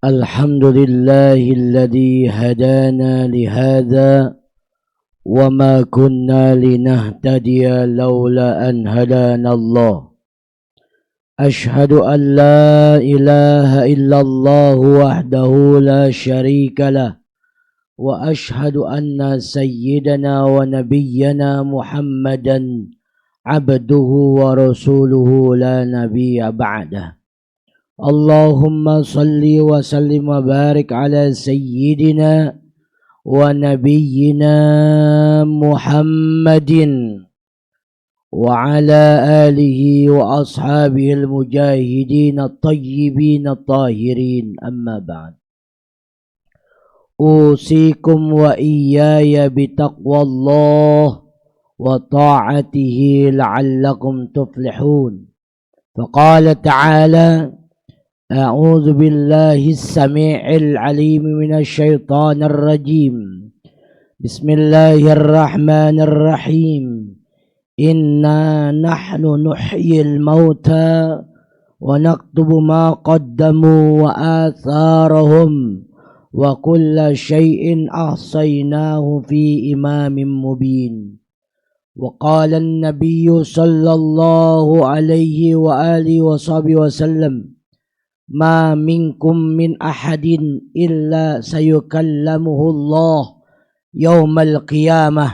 الحمد لله الذي هدانا لهذا وما كنا لنهتدي لولا أن هدانا الله. أشهد أن لا إله إلا الله وحده لا شريك له، وأشهد أن سيدنا ونبينا محمدا عبده ورسوله لا نبي بعده. اللهم صل وسلم وبارك على سيدنا ونبينا محمد وعلى آله وأصحابه المجاهدين الطيبين الطاهرين. أما بعد، أوصيكم وإياي بتقوى الله وطاعته لعلكم تفلحون. فقال تعالى: أعوذ بالله السميع العليم من الشيطان الرجيم. بسم الله الرحمن الرحيم. إنا نحن نحيي الموتى ونكتب ما قدموا وآثارهم وكل شيء أحصيناه في إمام مبين. وقال النبي صلى الله عليه وآله وصحبه وسلم: ما منكم من أحد إلا سيكلمه الله يوم القيامة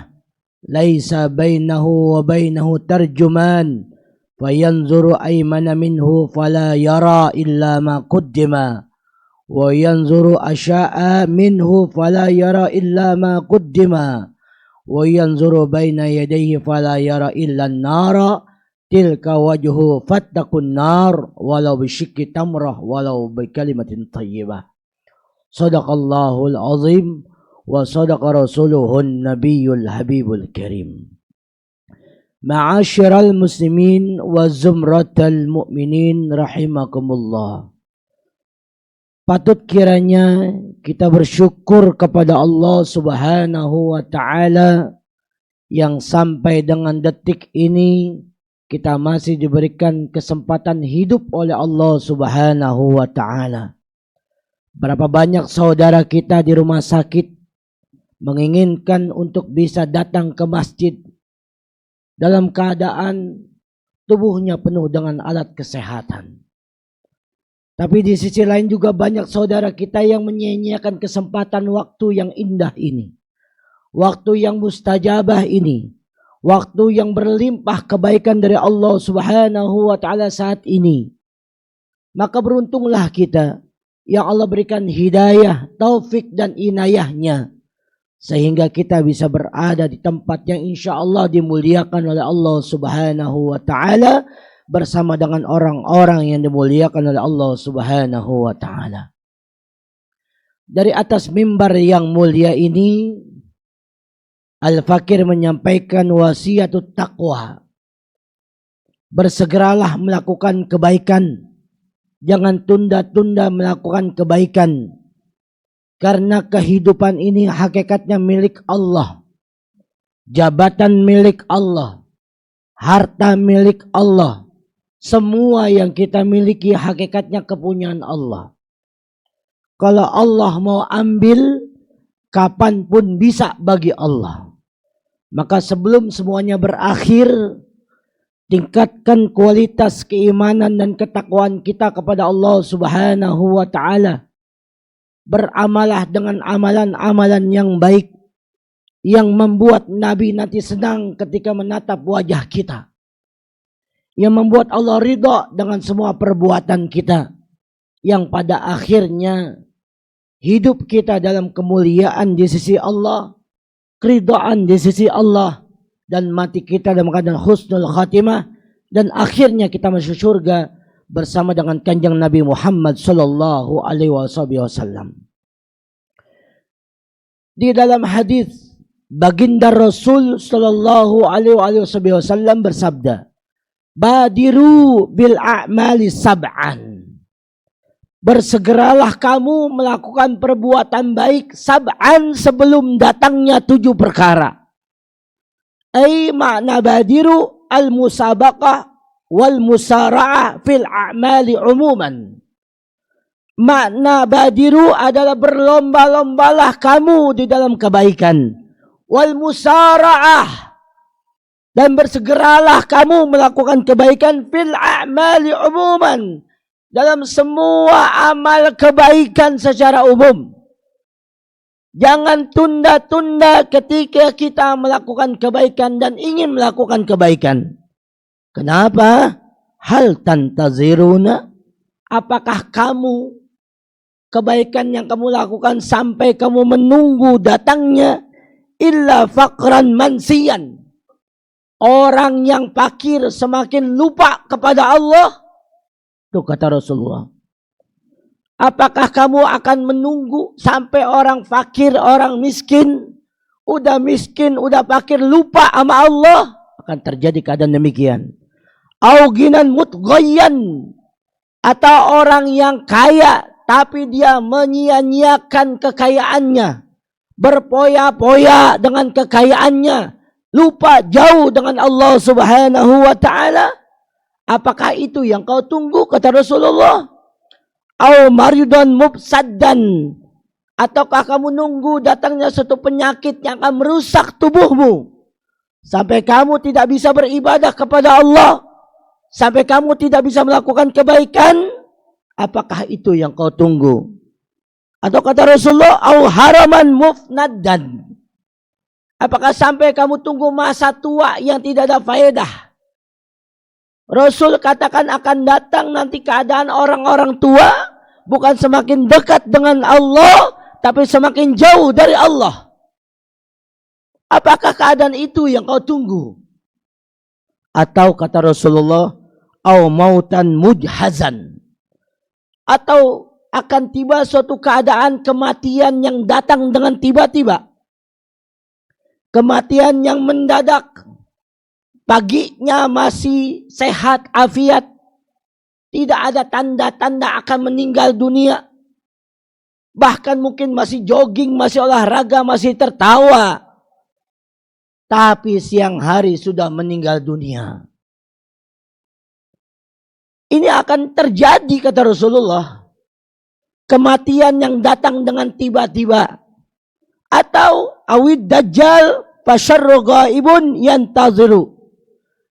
ليس بينه وبينه ترجمان فينظر أيمن منه فلا يرى إلا ما قدم وينظر أشاء منه فلا يرى إلا ما قدم وينظر بين يديه فلا يرى إلا النار tilka wajhu fattakun nar walau bisyikki tamrah walau bikalimatin thayyibah. Sadaqallahul azim wa sadaqa rasuluhun nabiyul habibul karim. Ma'asyiral muslimin wa zumratal mu'minin rahimakumullah. Patut kiranya kita bersyukur kepada Allah Subhanahu wa ta'ala yang sampai dengan detik ini kita masih diberikan kesempatan hidup oleh Allah Subhanahu wa ta'ala. Berapa banyak saudara kita di rumah sakit menginginkan untuk bisa datang ke masjid dalam keadaan tubuhnya penuh dengan alat kesehatan. Tapi di sisi lain juga banyak saudara kita yang menyia-nyiakan kesempatan waktu yang indah ini, waktu yang mustajabah ini, waktu yang berlimpah kebaikan dari Allah Subhanahu wa ta'ala saat ini. Maka beruntunglah kita yang Allah berikan hidayah, taufik dan inayahnya, sehingga kita bisa berada di tempat yang insya Allah dimuliakan oleh Allah Subhanahu wa ta'ala bersama dengan orang-orang yang dimuliakan oleh Allah Subhanahu wa ta'ala. Dari atas mimbar yang mulia ini, Al-Fakir menyampaikan wasiatut taqwa. Bersegeralah melakukan kebaikan. Jangan tunda-tunda melakukan kebaikan. Karena kehidupan ini hakikatnya milik Allah. Jabatan milik Allah. Harta milik Allah. Semua yang kita miliki hakikatnya kepunyaan Allah. Kalau Allah mau ambil, kapanpun bisa bagi Allah. Maka sebelum semuanya berakhir, tingkatkan kualitas keimanan dan ketakwaan kita kepada Allah Subhanahu wa ta'ala. Beramalah dengan amalan-amalan yang baik, yang membuat Nabi nanti senang ketika menatap wajah kita, yang membuat Allah ridha dengan semua perbuatan kita, yang pada akhirnya hidup kita dalam kemuliaan di sisi Allah, keridhaan di sisi Allah, dan mati kita dalam keadaan husnul khatimah, dan akhirnya kita masuk surga bersama dengan kanjeng Nabi Muhammad sallallahu alaihi wasallam. Di dalam hadis, baginda Rasul sallallahu alaihi wasallam bersabda, badiru bil a'mali sab'an. Bersegeralah kamu melakukan perbuatan baik sab'an sebelum datangnya 7 perkara. Ay makna badiru al-musabaqah wal musara'ah fil a'mali umuman. Makna badiru adalah berlomba-lombalah kamu di dalam kebaikan. Wal musara'ah, dan bersegeralah kamu melakukan kebaikan fil a'mali umuman, dalam semua amal kebaikan secara umum. Jangan tunda-tunda ketika kita melakukan kebaikan dan ingin melakukan kebaikan. Kenapa? Hal tantaziruna, apakah kamu kebaikan yang kamu lakukan sampai kamu menunggu datangnya illa faqran mansiyan, orang yang fakir semakin lupa kepada Allah? Itu kata Rasulullah. Apakah kamu akan menunggu sampai orang fakir, orang miskin, udah fakir, lupa sama Allah? Akan terjadi keadaan demikian. Au ginan mutghayyan, atau orang yang kaya tapi dia menyia-nyiakan kekayaannya, berpoya-poya dengan kekayaannya, lupa jauh dengan Allah Subhanahu wa ta'ala. Apakah itu yang kau tunggu, kata Rasulullah? Au maridun mufsaddan, ataukah kamu nunggu datangnya suatu penyakit yang akan merusak tubuhmu sampai kamu tidak bisa beribadah kepada Allah, sampai kamu tidak bisa melakukan kebaikan? Apakah itu yang kau tunggu? Atau kata Rasulullah, au haraman mufnaddan, apakah sampai kamu tunggu masa tua yang tidak ada faedah? Rasul katakan akan datang nanti keadaan orang-orang tua bukan semakin dekat dengan Allah, tapi semakin jauh dari Allah. Apakah keadaan itu yang kau tunggu? Atau kata Rasulullah, au mautan mujhazan, atau akan tiba suatu keadaan kematian yang datang dengan tiba-tiba, kematian yang mendadak. Paginya masih sehat afiat, tidak ada tanda-tanda akan meninggal dunia, bahkan mungkin masih jogging, masih olahraga, masih tertawa, tapi siang hari sudah meninggal dunia. Ini akan terjadi, kata Rasulullah, kematian yang datang dengan tiba-tiba. Atau awid dajjal fasyarru ghaibun yantaziru,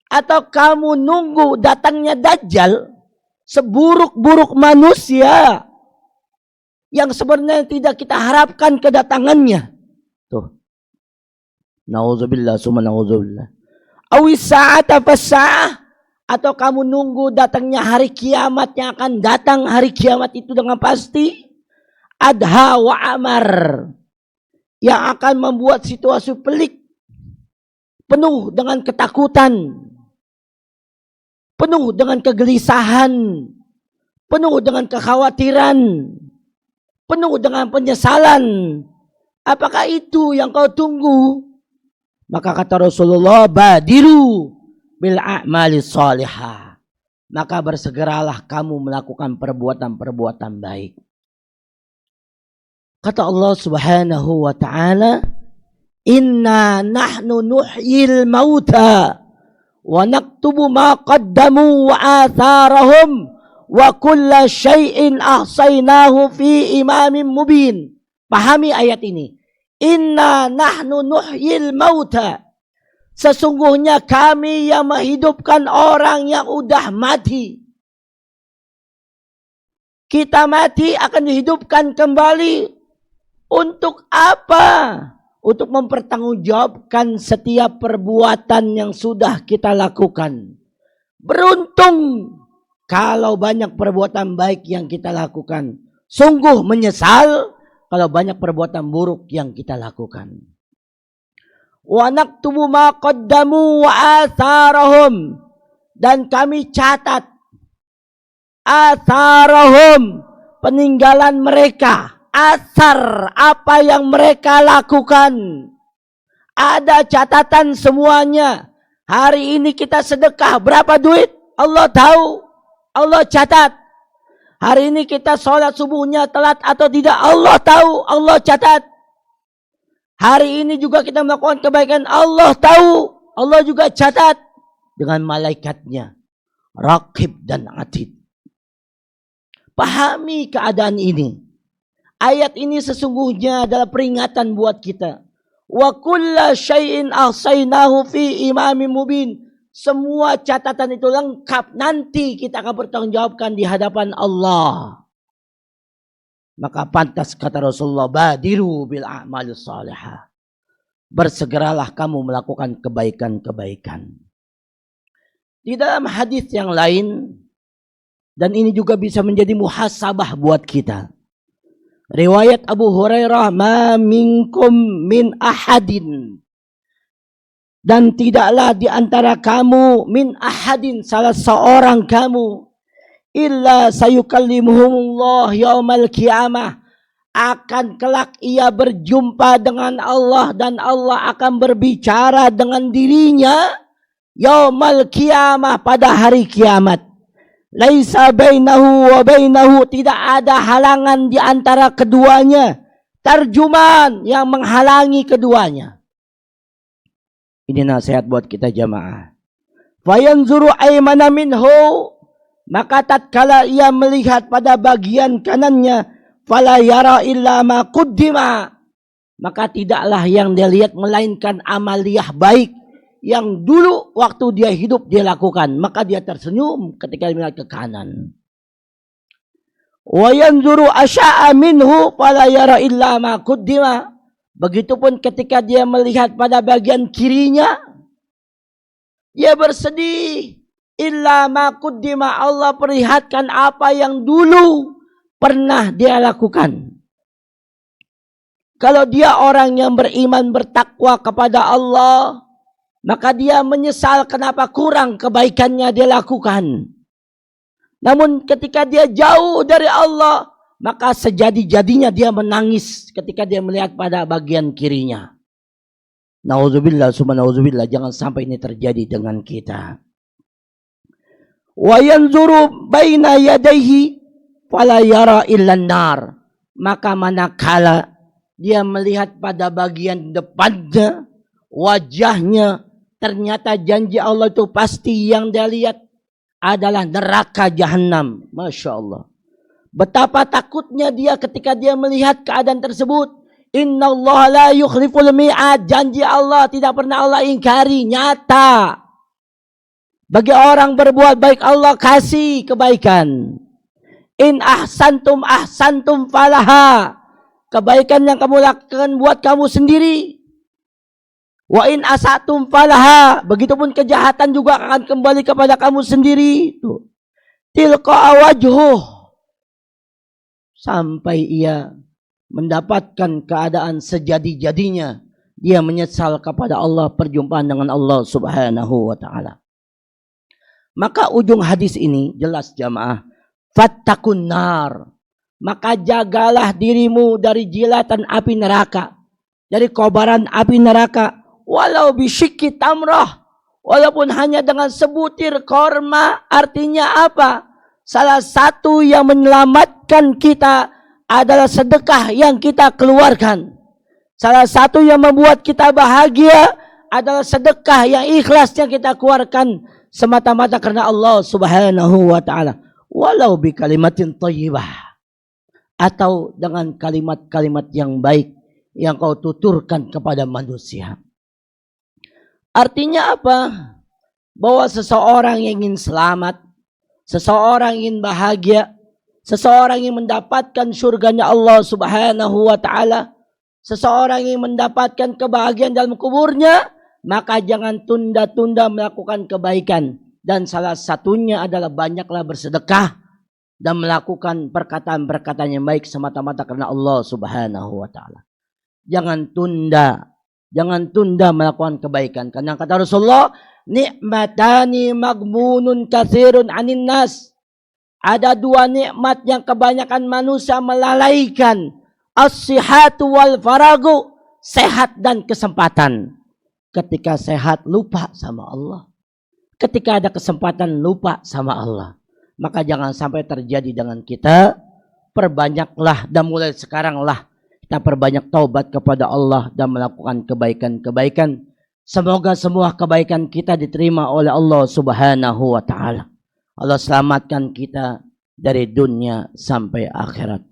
atau kamu nunggu datangnya Dajjal, seburuk-buruk manusia yang sebenarnya tidak kita harapkan kedatangannya. Tuh. Nauzubillah summa nauzubillah. Awis sa'ata fasa'ah, atau kamu nunggu datangnya hari kiamat yang akan datang. Hari kiamat itu dengan pasti adha wa amar, yang akan membuat situasi pelik, penuh dengan ketakutan, penuh dengan kegelisahan, penuh dengan kekhawatiran, penuh dengan penyesalan. Apakah itu yang kau tunggu? Maka kata Rasulullah, badiru bil a'mali salihah, maka bersegeralah kamu melakukan perbuatan-perbuatan baik. Kata Allah Subhanahu wa ta'ala, inna nahnu nuhyil mauta wa naktubu ma qaddamu wa atharahum wa kulla syai'in ahsaynahu fi imamin mubin. Pahami ayat ini. Inna nahnu nuhyil mauta, sesungguhnya kami yang menghidupkan orang yang udah mati. Kita mati akan dihidupkan kembali. Untuk apa? Untuk mempertanggungjawabkan setiap perbuatan yang sudah kita lakukan. Beruntung kalau banyak perbuatan baik yang kita lakukan. Sungguh menyesal kalau banyak perbuatan buruk yang kita lakukan. Wa naktubu ma qaddamu wa atharahum, dan kami catat atharahum, peninggalan mereka. Asar, apa yang mereka lakukan. Ada catatan semuanya. Hari ini kita sedekah berapa duit? Allah tahu. Allah catat. Hari ini kita sholat subuhnya telat atau tidak? Allah tahu. Allah catat. Hari ini juga kita melakukan kebaikan. Allah tahu. Allah juga catat. Dengan malaikatnya. Raqib dan atid. Pahami keadaan ini. Ayat ini sesungguhnya adalah peringatan buat kita. Wa kulla syai'in ahsaynahu fi imamin mubin. Semua catatan itu lengkap. Nanti kita akan bertanggungjawabkan di hadapan Allah. Maka pantas kata Rasulullah, badiru bil a'malis salihah. Bersegeralah kamu melakukan kebaikan-kebaikan. Di dalam hadis yang lain, dan ini juga bisa menjadi muhasabah buat kita. Riwayat Abu Hurairah, ma minkum min ahadin. Dan tidaklah di antara kamu min ahadin, salah seorang kamu, illa sayukallimuhumullah yaumal qiyamah, akan kelak ia berjumpa dengan Allah dan Allah akan berbicara dengan dirinya yaumal qiyamah, pada hari kiamat. Laisa bainahu wa bainahu, tidak ada halangan di antara keduanya, tarjuman yang menghalangi keduanya. Ini nasihat buat kita jamaah. Fayanzuru aymana minhu, maka tatkala ia melihat pada bagian kanannya, fala yara illa ma quddima, maka tidaklah yang dia lihat melainkan amaliyah baik yang dulu waktu dia hidup dia lakukan. Maka dia tersenyum ketika dia melihat ke kanan. Wa yanzuru asya'a minhu fala yara illa ma quddima. Begitupun ketika dia melihat pada bagian kirinya, dia bersedih. Illa ma quddima, Allah perlihatkan apa yang dulu pernah dia lakukan. Kalau dia orang yang beriman bertakwa kepada Allah, maka dia menyesal kenapa kurang kebaikannya dia lakukan. Namun ketika dia jauh dari Allah, maka sejadi-jadinya dia menangis ketika dia melihat pada bagian kirinya. Nauzubillah, summa nauzubillah, jangan sampai ini terjadi dengan kita. Wa yanzuru baina yadayhi fala yara illa nar, maka manakala dia melihat pada bagian depannya, wajahnya, ternyata janji Allah itu pasti yang dia lihat adalah neraka jahanam. Masya Allah. Betapa takutnya dia ketika dia melihat keadaan tersebut. Inna Allah la yukhliful mi'ad, janji Allah tidak pernah Allah ingkari, nyata. Bagi orang berbuat baik Allah kasih kebaikan. In ahsantum ahsantum falaha, kebaikan yang kamu lakukan buat kamu sendiri. Wa in asatum falaha, begitupun kejahatan juga akan kembali kepada kamu sendiri. Tilqa wajhuh, sampai ia mendapatkan keadaan sejadi-jadinya dia menyesal kepada Allah, perjumpaan dengan Allah Subhanahu wa taala. Maka ujung hadis ini jelas jamaah, fattakun nar, maka jagalah dirimu dari jilatan api neraka, dari kobaran api neraka, walau bisyikki tamrah, walaupun hanya dengan sebutir korma. Artinya apa? Salah satu yang menyelamatkan kita adalah sedekah yang kita keluarkan. Salah satu yang membuat kita bahagia adalah sedekah yang ikhlas yang kita keluarkan semata-mata karena Allah Subhanahu wa taala. Walau bi kalimatin thayyibah, atau dengan kalimat-kalimat yang baik yang kau tuturkan kepada manusia. Artinya apa? Bahwa seseorang yang ingin selamat, seseorang ingin bahagia, seseorang yang mendapatkan surganya Allah Subhanahu wa taala, seseorang yang mendapatkan kebahagiaan dalam kuburnya, maka jangan tunda-tunda melakukan kebaikan. Dan salah satunya adalah banyaklah bersedekah dan melakukan perkataan-perkataan yang baik semata-mata karena Allah Subhanahu wa taala. Jangan tunda melakukan kebaikan. Karena kata Rasulullah, nikmatani maghmunun katsirun anin nas. Ada dua nikmat yang kebanyakan manusia melalaikan. As-sihhatu wal faragu, sehat dan kesempatan. Ketika sehat lupa sama Allah. Ketika ada kesempatan lupa sama Allah. Maka jangan sampai terjadi dengan kita. Perbanyaklah dan mulai sekaranglah kita perbanyak taubat kepada Allah dan melakukan kebaikan-kebaikan. Semoga semua kebaikan kita diterima oleh Allah Subhanahu wa taala. Allah selamatkan kita dari dunia sampai akhirat.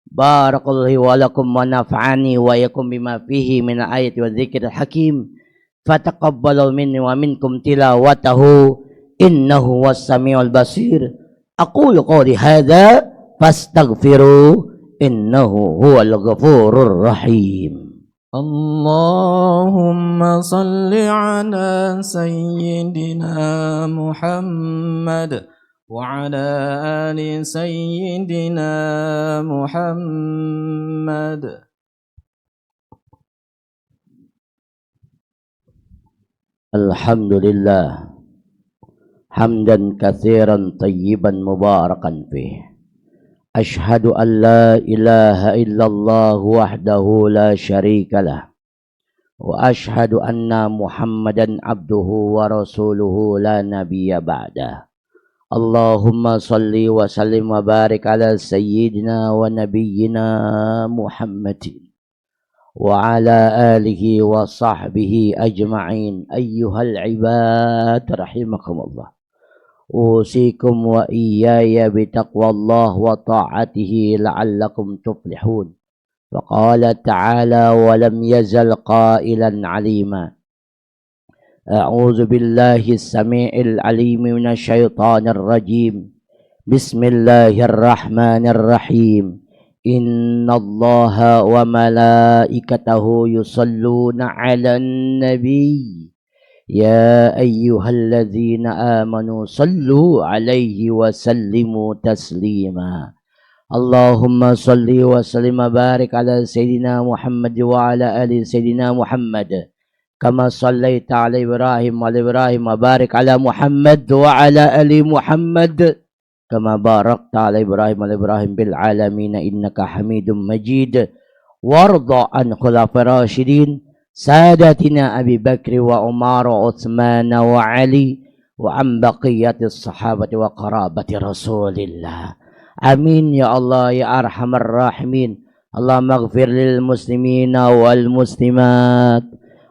Barakallahu wa lakum wa nafa'ani wa yakum bima fihi min ayati wa dzikril hakim. Fataqabbalu minni wa minkum tilawatahu innahu was-sami'ul basir. Aqulu qawli hadza fastaghfiru innahu huwal ghafurur rahim. اللهم صل على سيدنا محمد وعلى آل سيدنا محمد. الحمد لله حمدا كثيرا طيبا مباركا فيه. أشهد أن لا إله إلا الله وحده لا شريك له وأشهد أن محمدا عبده ورسوله لا نبي بعده. اللهم صل وسلم وبارك على سيدنا ونبينا محمد وعلى آله وصحبه أجمعين. أيها العباد رحمكم الله، أوصيكم وإياي بتقوى الله وطاعته لعلكم تفلحون. وقال تعالى: ولم يزل قائلا عليما. أعوذ بالله السميع العليم من الشيطان الرجيم. بسم الله الرحمن الرحيم. إن الله وملائكته يصلون على النبي يا أيها الذين آمنوا صلوا عليه وسلموا تسليما. اللهم صل وسلم وبارك على سيدنا محمد وعلى آل سيدنا محمد كما صليت على إبراهيم وعلى إبراهيم وبارك على محمد وعلى آل محمد كما باركت على إبراهيم وعلى إبراهيم بالعالمين إنك حميد مجيد. وارض عن خلفاء الراشدين سادتنا أبي بكر وعمر وعثمان وعلي وعن بقية الصحابة وقرابة رسول الله. آمين يا الله يا أرحم الراحمين. اللهم اغفر للمسلمين والمسلمات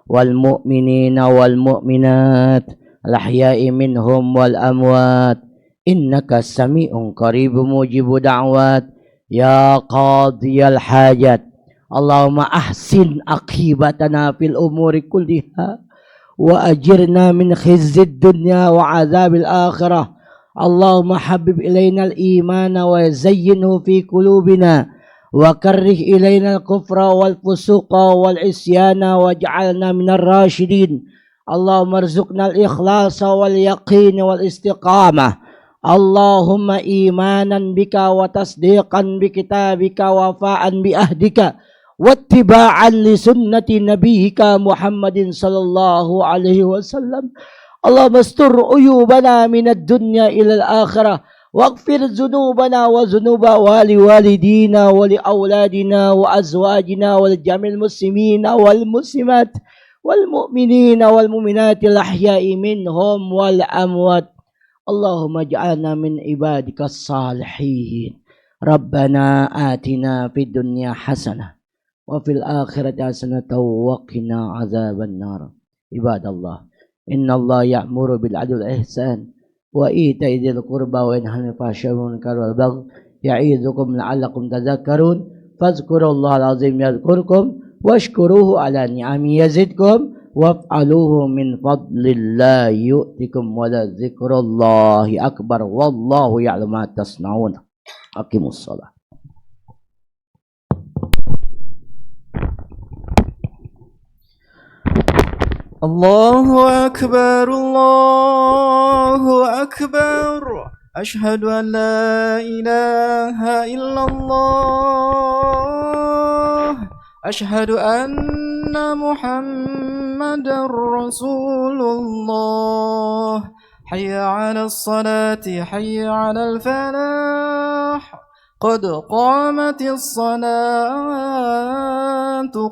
والمؤمنين والمؤمنات الأحياء منهم والأموات إنك سميع قريب مجيب دعوات يا قاضي الحاجات. اللهم أحسن عاقبتنا في الأمور كلها وأجرنا من خزي الدنيا وعذاب الآخرة. اللهم حبب إلينا الإيمان وزينه في قلوبنا وكره إلينا الكفر والفسوق والعصيان واجعلنا من الراشدين. اللهم ارزقنا الإخلاص واليقين والاستقامة. اللهم إيمانا بك وتصديقا بكتابك ووفاء بأهدك واتباعا لسنة نبيك محمد صلى الله عليه وسلم. اللهم استر عيوبنا من الدنيا إلى الآخرة واغفر ذنوبنا وذنوب والدينا ولأولادنا وأزواجنا ولجميع المسلمين والمسلمات والمؤمنين والمؤمنات الأحياء منهم والأموات. اللهم اجعلنا من عبادك الصالحين. ربنا آتنا في الدنيا حسنة وفي الآخرة حسنة وقنا عذاب النار. عباد الله، إن الله يأمر بالعدل والإحسان وإيتاء ذي القربى وينهى عن الفحشاء والمنكر والبغي يعظكم لعلكم تذكرون. فاذكروا الله العظيم يذكركم واشكروه على نعمه يزدكم وافعلوه من فضل الله يؤتكم ولذكر الله أكبر والله يعلم ما تصنعون. أقيموا الصلاة. الله أكبر الله أكبر. أشهد أن لا إله إلا الله. أشهد أن محمدا رسول الله. حي على الصلاة حي على الفلاح. قد قامت الصلاة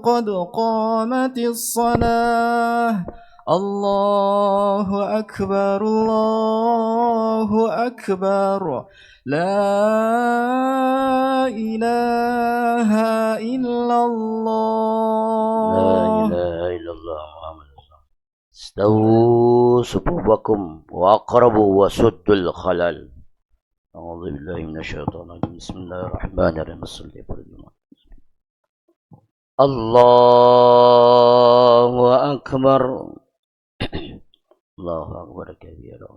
قد قامت الصلاة. الله أكبر الله أكبر. لا إله إلا الله. لا إله إلا الله محمد رسول الله. استووا صفوفكم وأقربوا وسدوا الخلل أعوذ بالله من الشيطان الرجيم بسم الله الرحمن الرحيم الله أكبر الله أكبر كبيرا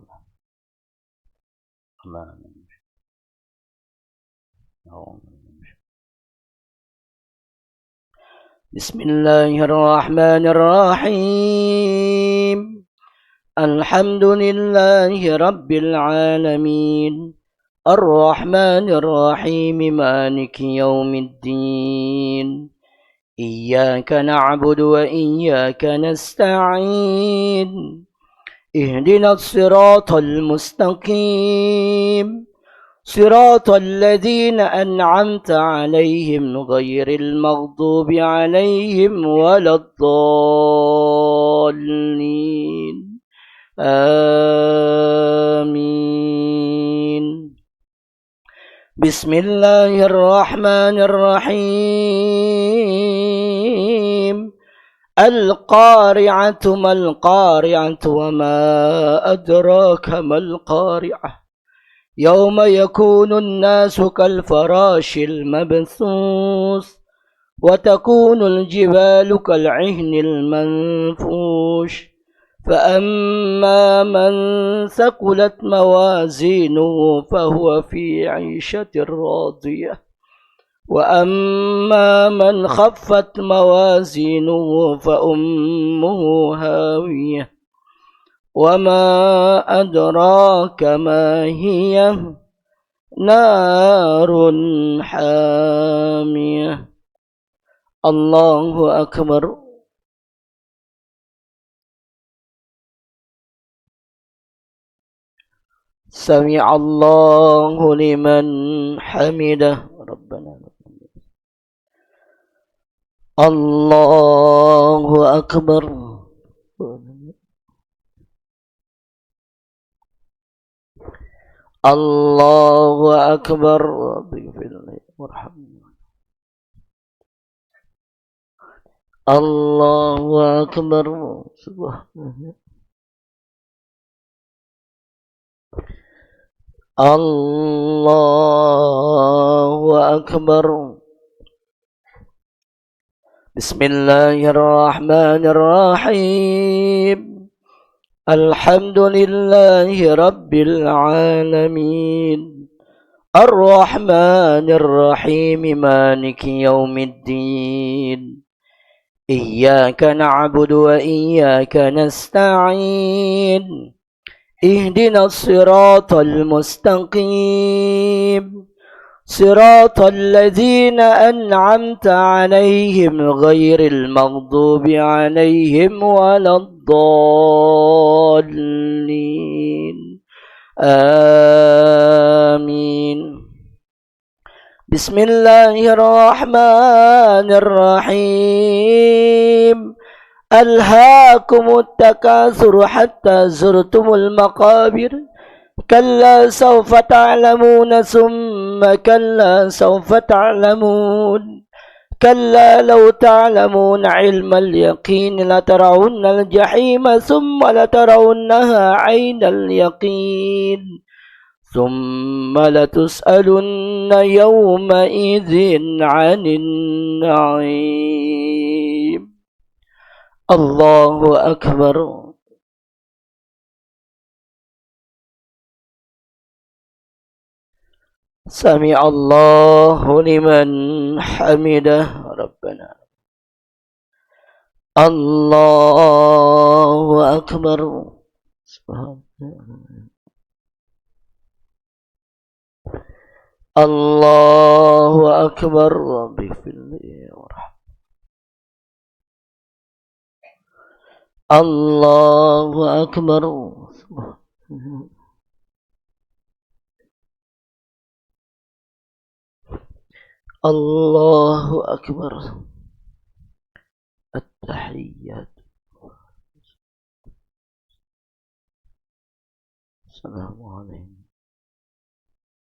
بسم الله الرحمن الرحيم الحمد لله رب العالمين الرحمن الرحيم مالك يوم الدين إياك نعبد وإياك نستعين اهدنا الصراط المستقيم صراط الذين أنعمت عليهم غير المغضوب عليهم ولا الضالين آمين بسم الله الرحمن الرحيم القارعة ما القارعة وما أدراك ما القارعة يوم يكون الناس كالفراش المبثوث وتكون الجبال كالعهن المنفوش فأما من ثقلت موازينه فهو في عيشة راضية وأما من خفت موازينه فأمه هاوية وما أدراك ما هي نار حامية الله أكبر سمع الله لمن حمده ربنا الله أكبر الله أكبر الله أكبر الله أكبر بسم الله الرحمن الرحيم الحمد لله رب العالمين الرحمن الرحيم مالك يوم الدين إياك نعبد وإياك نستعين اهدنا الصراط المستقيم صراط الذين أنعمت عليهم غير المغضوب عليهم ولا الضالين آمين بسم الله الرحمن الرحيم ألهاكم التكاثر حتى زرتم المقابر كلا سوف تعلمون ثم كلا سوف تعلمون كلا لو تعلمون علم اليقين لترون الجحيم ثم لترونها عين اليقين ثم لتسألن يومئذ عن النعيم الله أكبر سمع الله لمن حمده ربنا الله أكبر الله أكبر الله أكبر الله أكبر التحيات السلام عليكم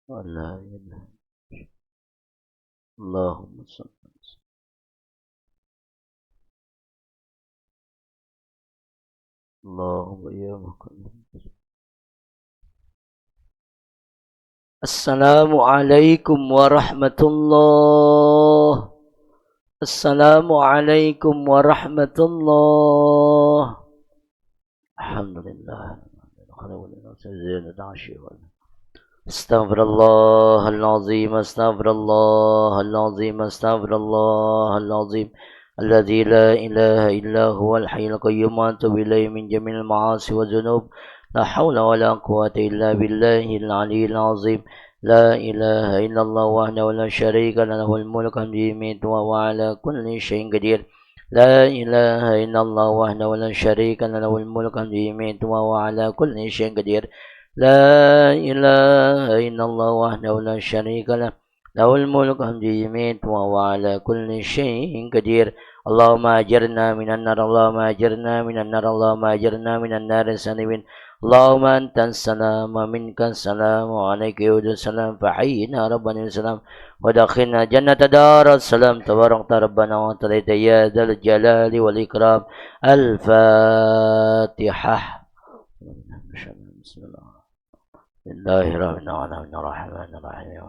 ولا إله اللهم صل اللهم يا مكرم Assalamualaikum warahmatullah. Assalamualaikum warahmatullah. Alhamdulillah. Astaghfirullahalazim, astaghfirullahalazim, astaghfirullahalazim. Alladzi la ilaha illa huwal hayyul qayyum wa atubu ilaihi min jamil ma'asi wa dzunub. La haula wa la quwwata illa billahil aliyyil azim. La ilaha illallah wahdahu la syarika lahul mulku wa huwa ala kulli syai'in qadir. La ilaha illallah wahdahu la syarika lahul mulku wa huwa ala kulli syai'in qadir. لا إله إلا الله وحده لا شريك له له الملك يميت وهو على كل شيء قدير اللهم أجرنا من النار اللهم أجرنا من النار اللهم أجرنا من النار سالمين اللهم أنت السلام ومنك السلام وعليك يعود السلام فحينا ربنا السلام ودخلنا جنة دار السلام تبارك ربنا وتعالى يا ذا الجلال والإكرام الفاتحة بسم الله لله رب العالمين الرحمن الرحيم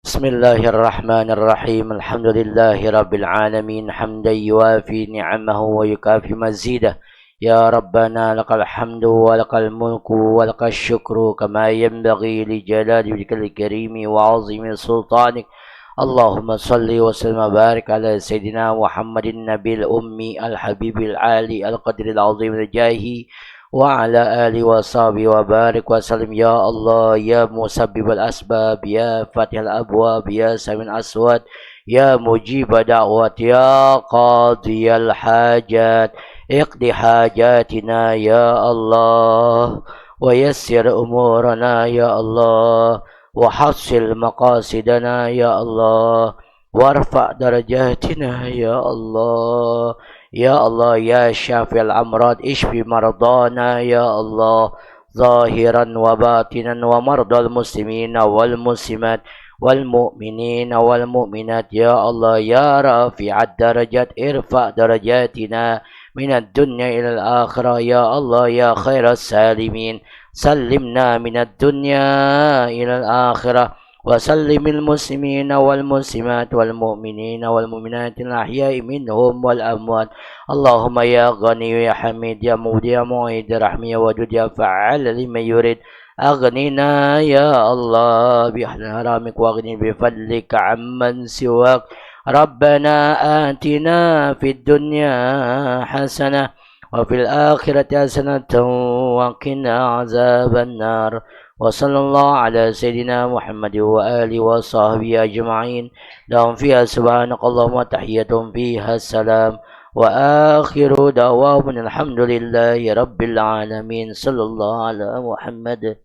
بسم الله الرحمن الرحيم الحمد لله رب العالمين حمدا يوافي نعمه ويكافي مزيده يا ربنا لك الحمد ولك الملك ولك الشكر كما ينبغي لجلال وجهك الكريم وعظيم سلطانك اللهم صل وسلم وبارك على سيدنا محمد النبي الأمي الحبيب العالي القدر العظيم الجاهي وعلى آله وصحبه وبارك وسلم يا الله يا مسبب الأسباب يا فاتح الأبواب يا سميع الأصوات يا مجيب دعوات يا قاضي الحاجات اقضي حاجاتنا يا الله ويسر أمورنا يا الله وحصل مقاصدنا يا الله وارفع درجاتنا يا الله يا الله يا شافي الأمراض اشفي مرضانا يا الله ظاهرا وباطنا ومرضى المسلمين والمسلمات والمؤمنين والمؤمنات يا الله يا رافع الدرجات ارفع درجاتنا من الدنيا إلى الآخرة يا الله يا خير السالمين سلمنا من الدنيا إلى الآخرة وسلم المسلمين والمسلمات والمؤمنين والمؤمنات الأحياء منهم والأموات اللهم يا غني يا حميد يا مودي يا معيد رحمي يا ودود يا فعال لمن يريد أغننا يا الله بحرامك واغني بفضلك عمن سواك ربنا آتنا في الدنيا حسنة وفي الآخرة حسنة وقنا عذاب النار وصلى الله على سيدنا محمد وآله وصحبه أجمعين لهم فيها سبحانك اللهم وتحيتهم فيها السلام وآخر دعواهم الحمد لله رب العالمين صلى الله على محمد